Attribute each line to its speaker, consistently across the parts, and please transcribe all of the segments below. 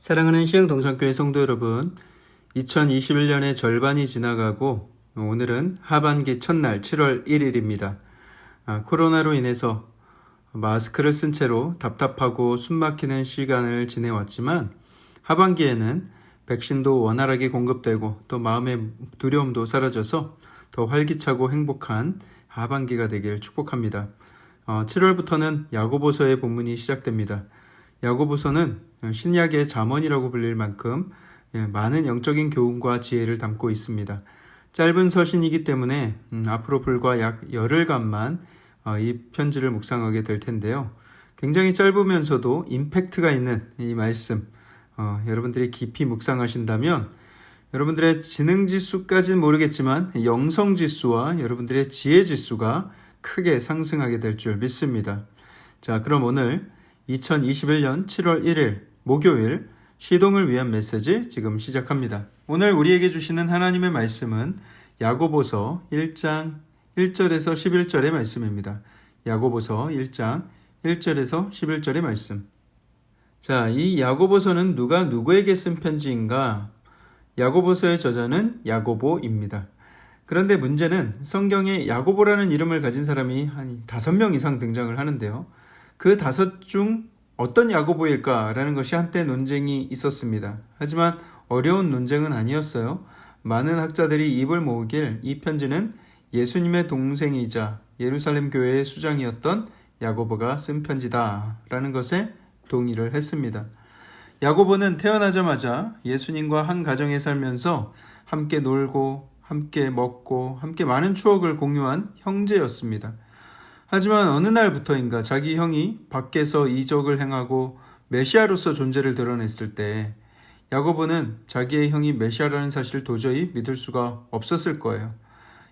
Speaker 1: 사랑하는 시흥동산교회 성도 여러분, 2021년의 절반이 지나가고 오늘은 하반기 첫날 7월 1일입니다. 코로나로 인해서 마스크를 쓴 채로 답답하고 숨막히는 시간을 지내왔지만 하반기에는 백신도 원활하게 공급되고 또 마음의 두려움도 사라져서 더 활기차고 행복한 하반기가 되길 축복합니다. 7월부터는 야고보서의 본문이 시작됩니다. 야고보서는 신약의 잠언이라고 불릴 만큼 많은 영적인 교훈과 지혜를 담고 있습니다. 짧은 서신이기 때문에 앞으로 불과 약 열흘간만 이 편지를 묵상하게 될 텐데요. 굉장히 짧으면서도 임팩트가 있는 이 말씀, 여러분들이 깊이 묵상하신다면 여러분들의 지능지수까지는 모르겠지만 영성지수와 여러분들의 지혜지수가 크게 상승하게 될 줄 믿습니다. 자, 그럼 오늘 2021년 7월 1일 목요일 시동을 위한 메시지 지금 시작합니다. 오늘 우리에게 주시는 하나님의 말씀은 야고보서 1장 1절에서 11절의 말씀입니다. 야고보서 1장 1절에서 11절의 말씀. 자, 이 야고보서는 누가 누구에게 쓴 편지인가? 야고보서의 저자는 야고보입니다. 그런데 문제는 성경에 야고보라는 이름을 가진 사람이 한 5명 이상 등장을 하는데요. 그 5 중 어떤 야고보일까라는 것이 한때 논쟁이 있었습니다. 하지만 어려운 논쟁은 아니었어요. 많은 학자들이 입을 모으길 이 편지는 예수님의 동생이자 예루살렘 교회의 수장이었던 야고보가 쓴 편지다라는 것에 동의를 했습니다. 야고보는 태어나자마자 예수님과 한 가정에 살면서 함께 놀고 함께 먹고 함께 많은 추억을 공유한 형제였습니다. 하지만 어느 날부터인가 자기 형이 밖에서 이적을 행하고 메시아로서 존재를 드러냈을 때 야고보는 자기의 형이 메시아라는 사실을 도저히 믿을 수가 없었을 거예요.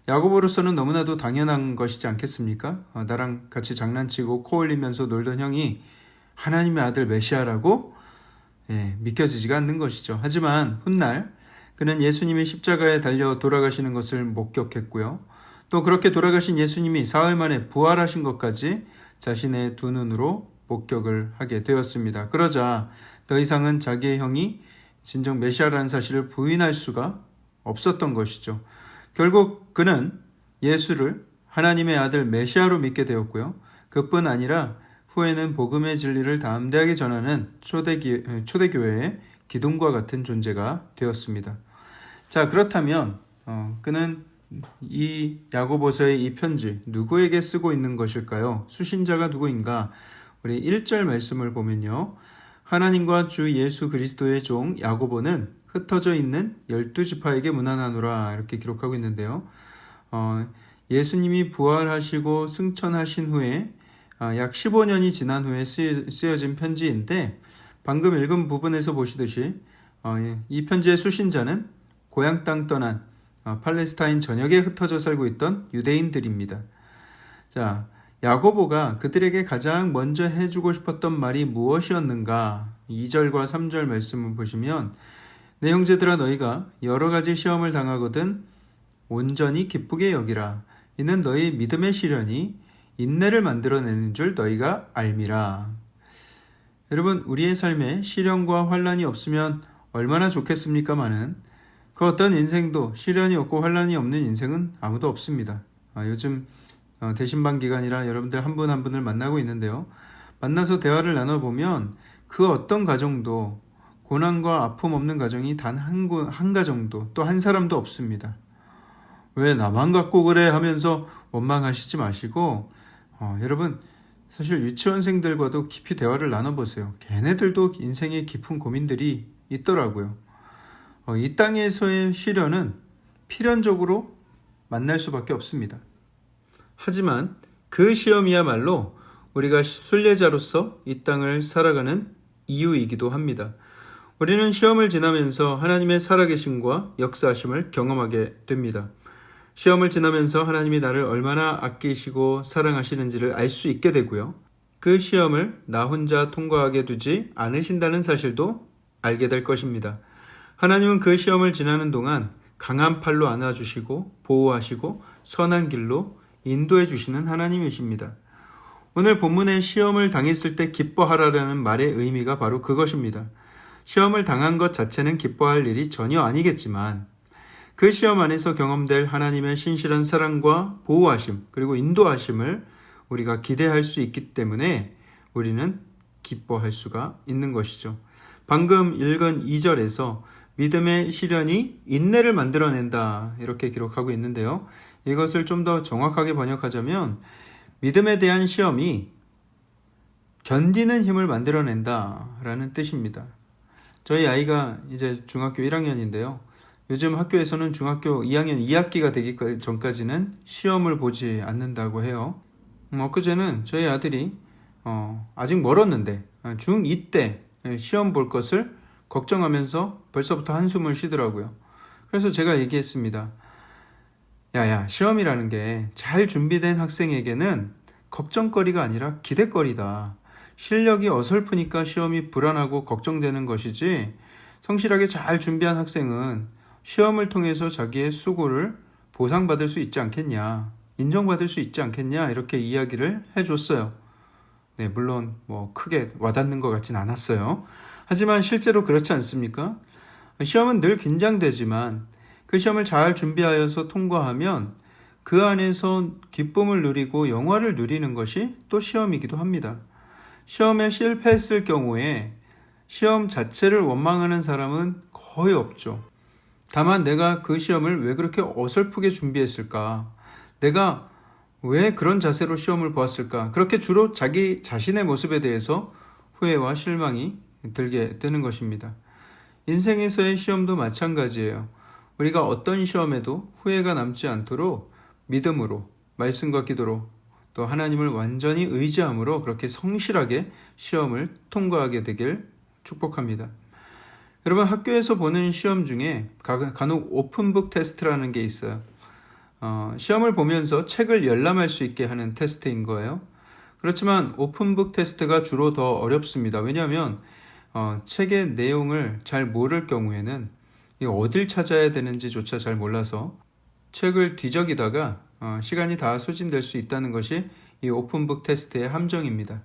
Speaker 1: 야고보로서는 너무나도 당연한 것이지 않겠습니까? 나랑 같이 장난치고 코 올리면서 놀던 형이 하나님의 아들 메시아라고 믿겨지지가 않는 것이죠. 하지만 훗날 그는 예수님이 십자가에 달려 돌아가시는 것을 목격했고요. 또 그렇게 돌아가신 예수님이 사흘 만에 부활하신 것까지 자신의 두 눈으로 목격을 하게 되었습니다. 그러자 더 이상은 자기의 형이 진정 메시아라는 사실을 부인할 수가 없었던 것이죠. 결국 그는 예수를 하나님의 아들 메시아로 믿게 되었고요. 그뿐 아니라 후에는 복음의 진리를 담대하게 전하는 초대교회의 기둥과 같은 존재가 되었습니다. 자, 그렇다면 그는 이 야고보서의 이 편지 누구에게 쓰고 있는 것일까요? 수신자가 누구인가? 우리 1절 말씀을 보면요. 하나님과 주 예수 그리스도의 종 야고보는 흩어져 있는 12지파에게 문안하노라 이렇게 기록하고 있는데요. 예수님이 부활하시고 승천하신 후에 약 15년이 지난 후에 쓰여진 편지인데 방금 읽은 부분에서 보시듯이 이 편지의 수신자는 고향 땅 떠난 팔레스타인 전역에 흩어져 살고 있던 유대인들입니다. 자, 야고보가 그들에게 가장 먼저 해주고 싶었던 말이 무엇이었는가? 2절과 3절 말씀을 보시면 내 형제들아 너희가 여러 가지 시험을 당하거든 온전히 기쁘게 여기라. 이는 너희 믿음의 시련이 인내를 만들어내는 줄 너희가 알미라. 여러분, 우리의 삶에 시련과 환난이 없으면 얼마나 좋겠습니까마는 그 어떤 인생도 시련이 없고 환난이 없는 인생은 아무도 없습니다. 요즘 대신반 기간이라 여러분들 한 분 한 분을 만나고 있는데요. 만나서 대화를 나눠보면 그 어떤 가정도 고난과 아픔 없는 가정이 단 한 가정도 또 한 사람도 없습니다. 왜 나만 갖고 그래 하면서 원망하시지 마시고 여러분 사실 유치원생들과도 깊이 대화를 나눠보세요. 걔네들도 인생에 깊은 고민들이 있더라고요. 이 땅에서의 시련은 필연적으로 만날 수밖에 없습니다. 하지만 그 시험이야말로 우리가 순례자로서 이 땅을 살아가는 이유이기도 합니다. 우리는 시험을 지나면서 하나님의 살아계심과 역사하심을 경험하게 됩니다. 시험을 지나면서 하나님이 나를 얼마나 아끼시고 사랑하시는지를 알 수 있게 되고요. 그 시험을 나 혼자 통과하게 두지 않으신다는 사실도 알게 될 것입니다. 하나님은 그 시험을 지나는 동안 강한 팔로 안아주시고 보호하시고 선한 길로 인도해 주시는 하나님이십니다. 오늘 본문의 시험을 당했을 때 기뻐하라라는 말의 의미가 바로 그것입니다. 시험을 당한 것 자체는 기뻐할 일이 전혀 아니겠지만 그 시험 안에서 경험될 하나님의 신실한 사랑과 보호하심 그리고 인도하심을 우리가 기대할 수 있기 때문에 우리는 기뻐할 수가 있는 것이죠. 방금 읽은 2절에서 믿음의 시련이 인내를 만들어낸다 이렇게 기록하고 있는데요. 이것을 좀 더 정확하게 번역하자면 믿음에 대한 시험이 견디는 힘을 만들어낸다 라는 뜻입니다. 저희 아이가 이제 중학교 1학년인데요. 요즘 학교에서는 중학교 2학년 2학기가 되기 전까지는 시험을 보지 않는다고 해요. 엊그제는 저희 아들이 아직 멀었는데 중2 때 시험 볼 것을 걱정하면서 벌써부터 한숨을 쉬더라고요. 그래서 제가 얘기했습니다. 야야, 시험이라는 게 잘 준비된 학생에게는 걱정거리가 아니라 기대거리다. 실력이 어설프니까 시험이 불안하고 걱정되는 것이지 성실하게 잘 준비한 학생은 시험을 통해서 자기의 수고를 보상받을 수 있지 않겠냐, 인정받을 수 있지 않겠냐 이렇게 이야기를 해줬어요. 네, 물론 크게 와닿는 것 같진 않았어요. 하지만 실제로 그렇지 않습니까? 시험은 늘 긴장되지만 그 시험을 잘 준비하여서 통과하면 그 안에서 기쁨을 누리고 영화를 누리는 것이 또 시험이기도 합니다. 시험에 실패했을 경우에 시험 자체를 원망하는 사람은 거의 없죠. 다만 내가 그 시험을 왜 그렇게 어설프게 준비했을까? 내가 왜 그런 자세로 시험을 보았을까? 그렇게 주로 자기 자신의 모습에 대해서 후회와 실망이 들게 되는 것입니다. 인생에서의 시험도 마찬가지예요. 우리가 어떤 시험에도 후회가 남지 않도록 믿음으로, 말씀과 기도로, 또 하나님을 완전히 의지함으로 그렇게 성실하게 시험을 통과하게 되길 축복합니다. 여러분, 학교에서 보는 시험 중에 간혹 오픈북 테스트라는 게 있어요. 시험을 보면서 책을 열람할 수 있게 하는 테스트인 거예요. 그렇지만 오픈북 테스트가 주로 더 어렵습니다. 왜냐하면 책의 내용을 잘 모를 경우에는 어딜 찾아야 되는지조차 잘 몰라서 책을 뒤적이다가 시간이 다 소진될 수 있다는 것이 이 오픈북 테스트의 함정입니다.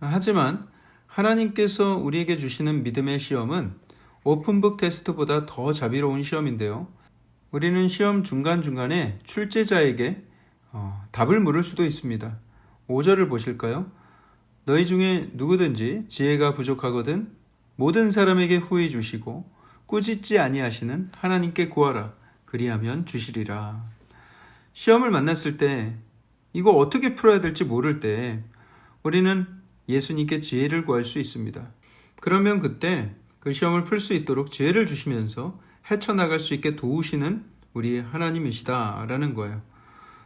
Speaker 1: 하지만 하나님께서 우리에게 주시는 믿음의 시험은 오픈북 테스트보다 더 자비로운 시험인데요. 우리는 시험 중간중간에 출제자에게 답을 물을 수도 있습니다. 5절을 보실까요? 너희 중에 누구든지 지혜가 부족하거든 모든 사람에게 후히 주시고 꾸짖지 아니하시는 하나님께 구하라. 그리하면 주시리라. 시험을 만났을 때 이거 어떻게 풀어야 될지 모를 때 우리는 예수님께 지혜를 구할 수 있습니다. 그러면 그때 그 시험을 풀 수 있도록 지혜를 주시면서 헤쳐나갈 수 있게 도우시는 우리 하나님이시다라는 거예요.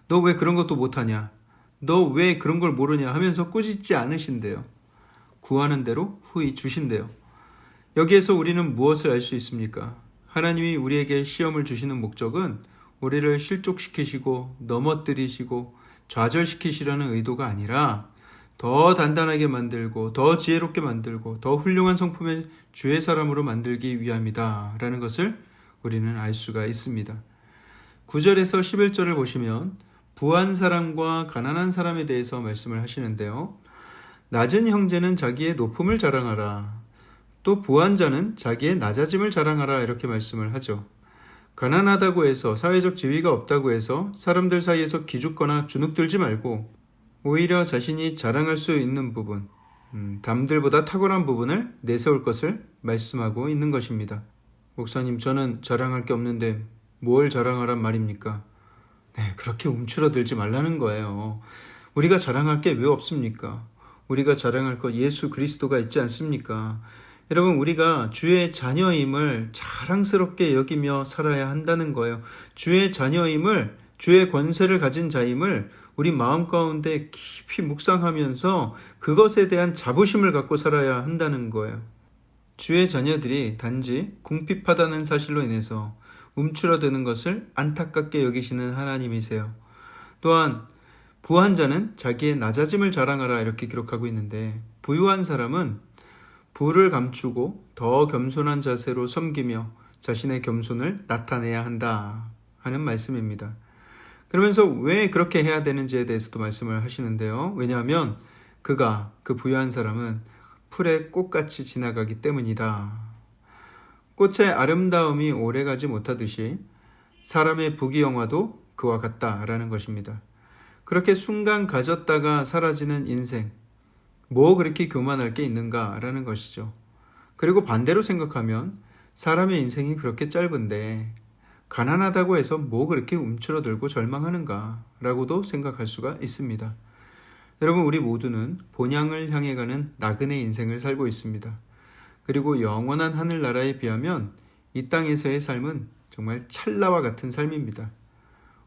Speaker 1: 너 왜 그런 것도 못하냐? 너 왜 그런 걸 모르냐? 하면서 꾸짖지 않으신대요. 구하는 대로 후히 주신대요. 여기에서 우리는 무엇을 알 수 있습니까? 하나님이 우리에게 시험을 주시는 목적은 우리를 실족시키시고 넘어뜨리시고 좌절시키시려는 의도가 아니라 더 단단하게 만들고 더 지혜롭게 만들고 더 훌륭한 성품의 주의 사람으로 만들기 위함이다 라는 것을 우리는 알 수가 있습니다. 9절에서 11절을 보시면 부한 사람과 가난한 사람에 대해서 말씀을 하시는데요. 낮은 형제는 자기의 높음을 자랑하라. 또 부한 자는 자기의 낮아짐을 자랑하라 이렇게 말씀을 하죠. 가난하다고 해서 사회적 지위가 없다고 해서 사람들 사이에서 기죽거나 주눅들지 말고 오히려 자신이 자랑할 수 있는 부분, 남들보다 탁월한 부분을 내세울 것을 말씀하고 있는 것입니다. 목사님, 저는 자랑할 게 없는데 뭘 자랑하란 말입니까? 네, 그렇게 움츠러들지 말라는 거예요. 우리가 자랑할 게 왜 없습니까? 우리가 자랑할 것 예수 그리스도가 있지 않습니까? 여러분, 우리가 주의 자녀임을 자랑스럽게 여기며 살아야 한다는 거예요. 주의 자녀임을, 주의 권세를 가진 자임을 우리 마음 가운데 깊이 묵상하면서 그것에 대한 자부심을 갖고 살아야 한다는 거예요. 주의 자녀들이 단지 궁핍하다는 사실로 인해서 움츠러드는 것을 안타깝게 여기시는 하나님이세요. 또한 부한 자는 자기의 낮아짐을 자랑하라 이렇게 기록하고 있는데, 부유한 사람은 부를 감추고 더 겸손한 자세로 섬기며 자신의 겸손을 나타내야 한다 하는 말씀입니다. 그러면서 왜 그렇게 해야 되는지에 대해서도 말씀을 하시는데요. 왜냐하면 그 부유한 사람은 풀의 꽃같이 지나가기 때문이다 꽃의 아름다움이 오래가지 못하듯이 사람의 부귀영화도 그와 같다라는 것입니다. 그렇게 순간 가졌다가 사라지는 인생, 뭐 그렇게 교만할 게 있는가라는 것이죠. 그리고 반대로 생각하면 사람의 인생이 그렇게 짧은데 가난하다고 해서 뭐 그렇게 움츠러들고 절망하는가 라고도 생각할 수가 있습니다. 여러분, 우리 모두는 본향을 향해 가는 나그네 인생을 살고 있습니다. 그리고 영원한 하늘나라에 비하면 이 땅에서의 삶은 정말 찰나와 같은 삶입니다.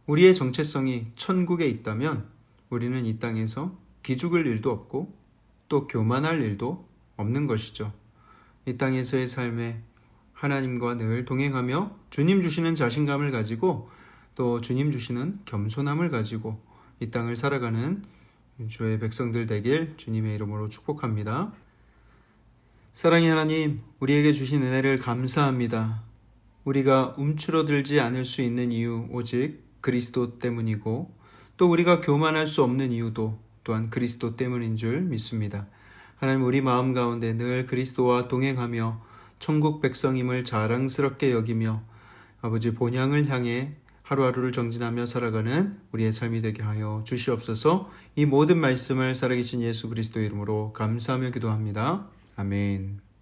Speaker 1: 우리의 정체성이 천국에 있다면 우리는 이 땅에서 기죽을 일도 없고 또 교만할 일도 없는 것이죠. 이 땅에서의 삶에 하나님과 늘 동행하며 주님 주시는 자신감을 가지고 또 주님 주시는 겸손함을 가지고 이 땅을 살아가는 주의 백성들 되길 주님의 이름으로 축복합니다. 사랑의 하나님, 우리에게 주신 은혜를 감사합니다. 우리가 움츠러들지 않을 수 있는 이유 오직 그리스도 때문이고 또 우리가 교만할 수 없는 이유도 또한 그리스도 때문인 줄 믿습니다. 하나님, 우리 마음 가운데 늘 그리스도와 동행하며 천국 백성임을 자랑스럽게 여기며 아버지 본향을 향해 하루하루를 정진하며 살아가는 우리의 삶이 되게 하여 주시옵소서. 이 모든 말씀을 살아계신 예수 그리스도 이름으로 감사하며 기도합니다. 아멘.